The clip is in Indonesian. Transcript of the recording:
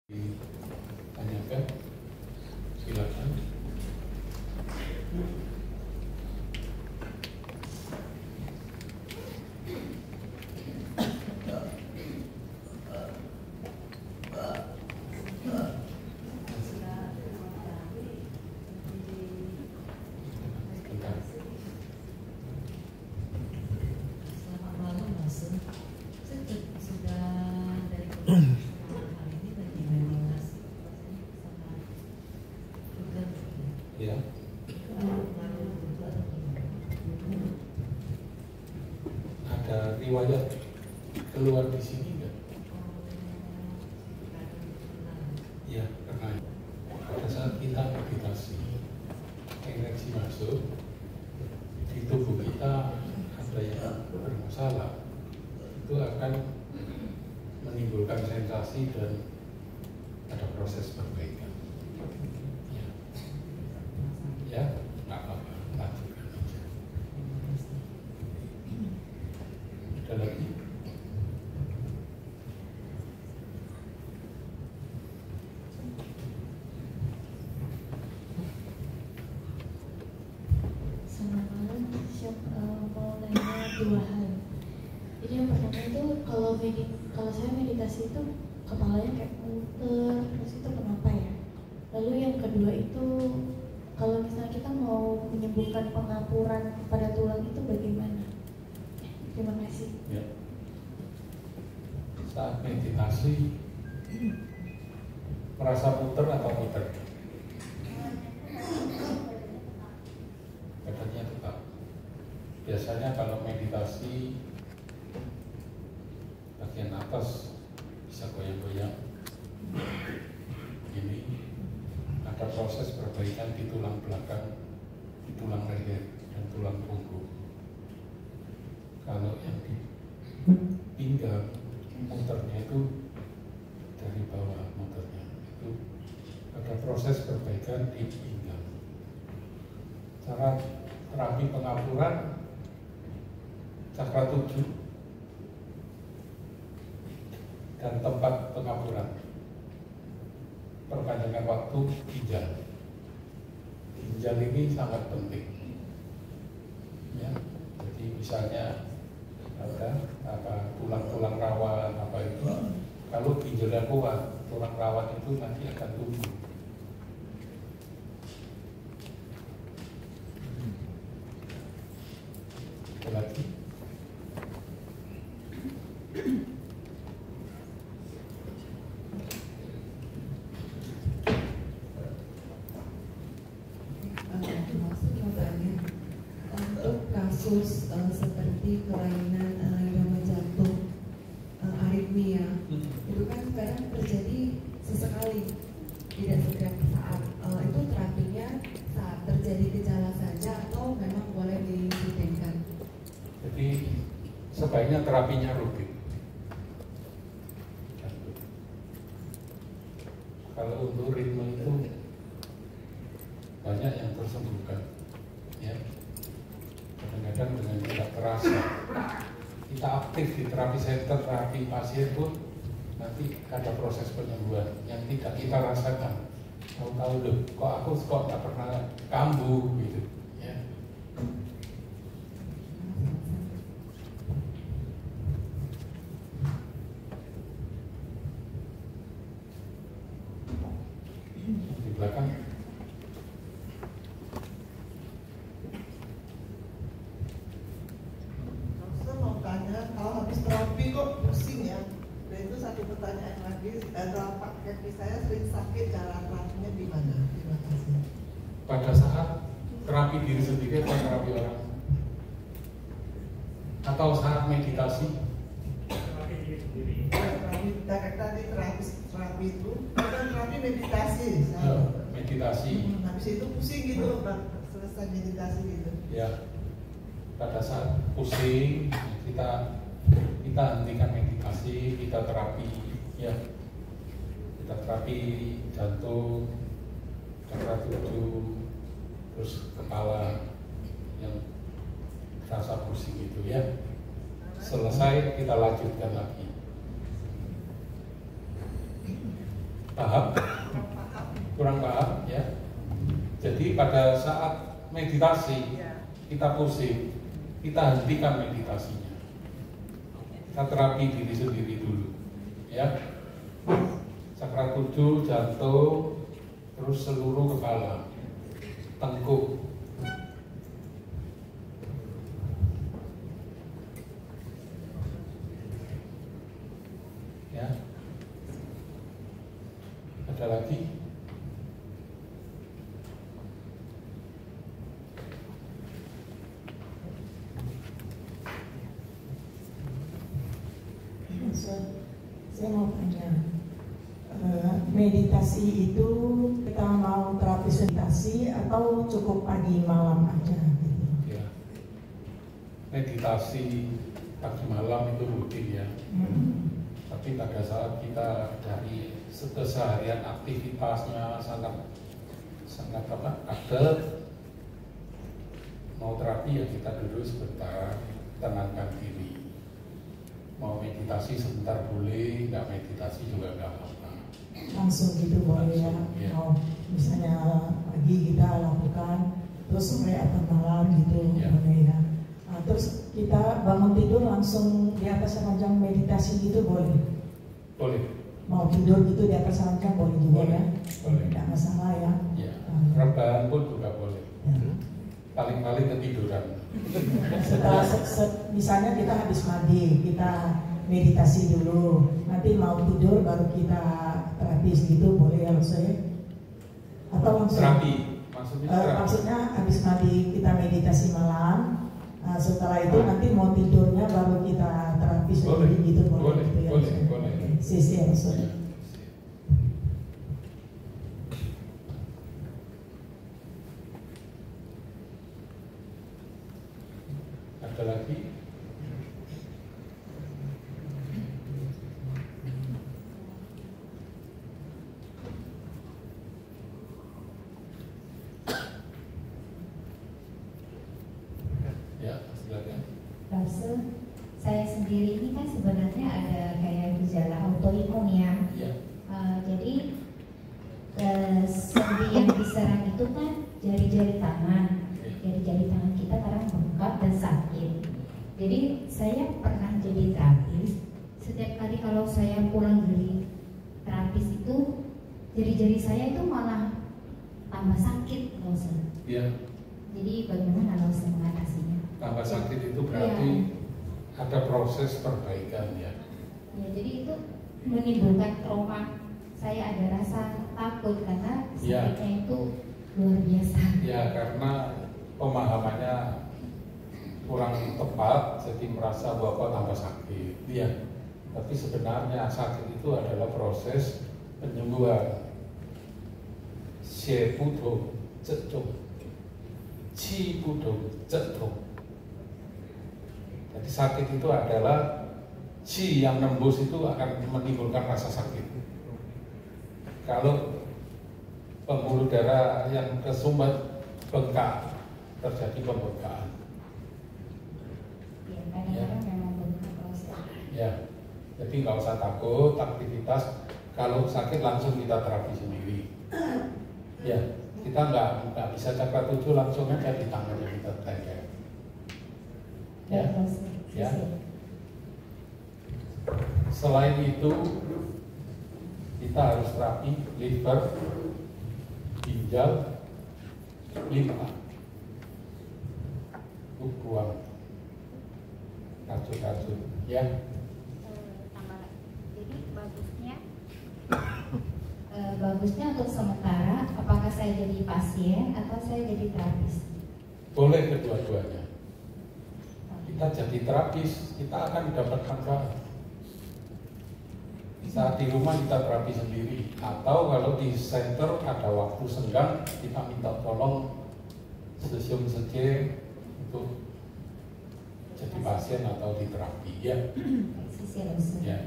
Ditanyakan, silakan. Selamat malam, Mas. Sudah dari hari ini bagi meditasi sama juga Ya, ada riwayat keluar di sini nggak? Ya, karena pada saat kita meditasi, energi masuk di tubuh kita ada yang bermasalah, itu akan menimbulkan sensasi dan ada proses perbaikan. Ya, nggak apa-apa, lanjutkan aja. Ada lagi? Selamat malam, Syok. Mau nanya dua hal. Jadi yang pertama itu kalau saya meditasi itu kepalanya kayak muter, terus itu kenapa ya? Lalu yang kedua itu kalau misalnya kita mau menyembuhkan pengapuran pada tulang itu bagaimana? Terima kasih. Ya. Saat meditasi merasa muter atau muter? Badannya tetap. Biasanya kalau meditasi bagian atas bisa goyang-goyang. Ini ada proses perbaikan di tulang belakang, di tulang leher dan tulang punggung. Kalau yang di pinggang, muternya itu dari bawah, muternya itu ada proses perbaikan di pinggang. Cara terapi pengapuran cakra 7 dan tempat pengapuran, perpanjangan waktu ginjal. Ginjal ini sangat penting, ya. Jadi misalnya ada tulang-tulang rawan apa itu, kalau ginjalnya kuat, tulang rawan itu nanti akan tumbuh. Ada lagi? maksud mau tanya untuk kasus seperti kelainan irama jantung, aritmia, itu kan sekarang terjadi sesekali, tidak setiap saat. Itu terapinya saat terjadi gejala saja atau memang boleh dirutinkan? Jadi sebaiknya terapinya rutin. Kalau untuk ritme itu banyak yang tersembuhkan, ya. Kadang-kadang dengan tidak terasa, kita aktif di terapi center, terapi pasien pun nanti ada proses penyembuhan yang tidak kita rasakan. Tahu-tahu loh, kok nggak pernah kambuh gitu, ya. Di belakang. Saya mau tanya, kalau habis terapi kok pusing ya? Dan itu satu pertanyaan lagi, telapak kaki saya sering sakit, cara terapinya di mana? Terima kasih. Pada saat terapi diri sendiri atau terapi orang, atau saat meditasi, Terapi terapi itu kan terapi meditasi. meditasi, Habis itu pusing gitu, selesai meditasi gitu. ya. Pada saat pusing, kita hentikan meditasi, kita terapi, ya. Kita terapi jantung, cakra 7, terus kepala yang rasa pusing itu, ya. Selesai kita lanjutkan lagi. Paham? Kurang paham ya. Jadi pada saat meditasi kita pusing, kita hentikan meditasinya. Kita terapi diri sendiri dulu ya. Cakra 7, jantung, terus seluruh kepala, tengkuk. Ya. Ada lagi? Saya mau tanya, meditasi itu kita mau terapi meditasi atau cukup pagi malam aja gitu? Ya. Meditasi pagi malam itu rutin ya. Tapi pada saat kita dari keseharian aktivitasnya sangat padat, mau terapi ya kita duduk sebentar, tenangkan diri. Mau meditasi sebentar boleh, nggak meditasi juga nggak apa-apa. Langsung gitu boleh ya? Ya. Oh, misalnya pagi kita lakukan, terus sore atau malam gitu Ya. boleh ya? Nah, terus kita bangun tidur langsung di atas ranjang meditasi gitu boleh? Boleh. Mau tidur gitu di atas ranjang boleh juga Boleh. ya? Boleh. Tidak masalah ya? Ya. Ya. Rebahan pun juga boleh. Ya. Paling-paling ketiduran. Setelah misalnya kita habis mandi, kita meditasi dulu, nanti mau tidur baru kita terapis gitu boleh ya maksudnya? Atau langsung? Terapi, maksudnya terapi. Maksudnya habis mandi kita meditasi malam, setelah itu nanti mau tidurnya baru kita terapis Boleh. gitu Boleh, gitu ya, boleh, maksudnya? boleh. Oke, sisi ya maksudnya. Ada lagi? Ya, silakan. Rasa saya sendiri ini kan sebenarnya ada kayak gejala autoimun ya. Ya. Jadi sendi yang diserang itu kan jari-jari tangan. Jari-jari tangan kita kadang bengkak dan sakit. Jadi saya pernah jadi terapis. Setiap kali kalau saya pulang dari terapis itu jari-jari saya itu malah tambah sakit, Rosa. Ya, Jadi bagaimana Rosa mengatasinya? tambah sakit itu berarti ada proses perbaikan ya. Ya, jadi itu menimbulkan trauma. Saya ada rasa takut karena Ya. sakitnya itu luar biasa. Ya, karena pemahamannya kurang tepat, jadi merasa bahwa tambah sakit. Ya, tapi sebenarnya sakit itu adalah proses penyembuhan. Xie budo zedong, qi budo zedong. Jadi sakit itu adalah qi yang nembus itu akan menimbulkan rasa sakit. Kalau pembuluh darah yang kesumbat bengkak, terjadi pembengkakan. Ya, kadang-kadang memang benar proses. Ya, jadi nggak usah takut aktivitas. Kalau sakit langsung kita terapi sendiri. Ya, kita nggak bisa cakra 7 langsung aja di tangannya kita tempel. Ya, Baik, Rosa. ya. Sisi. Selain itu, kita harus terapi liver, ginjal, limpa, buang, racun-racun. Ya, Jadi bagusnya untuk sementara apakah saya jadi pasien atau saya jadi terapis? boleh kedua-duanya. Kita jadi terapis, kita akan dapat manfaat. Saat di rumah kita terapi sendiri, atau kalau di center ada waktu senggang, kita minta tolong sesium saja untuk jadi pasien atau di terapi. Ya, Sisi Rosa. ya.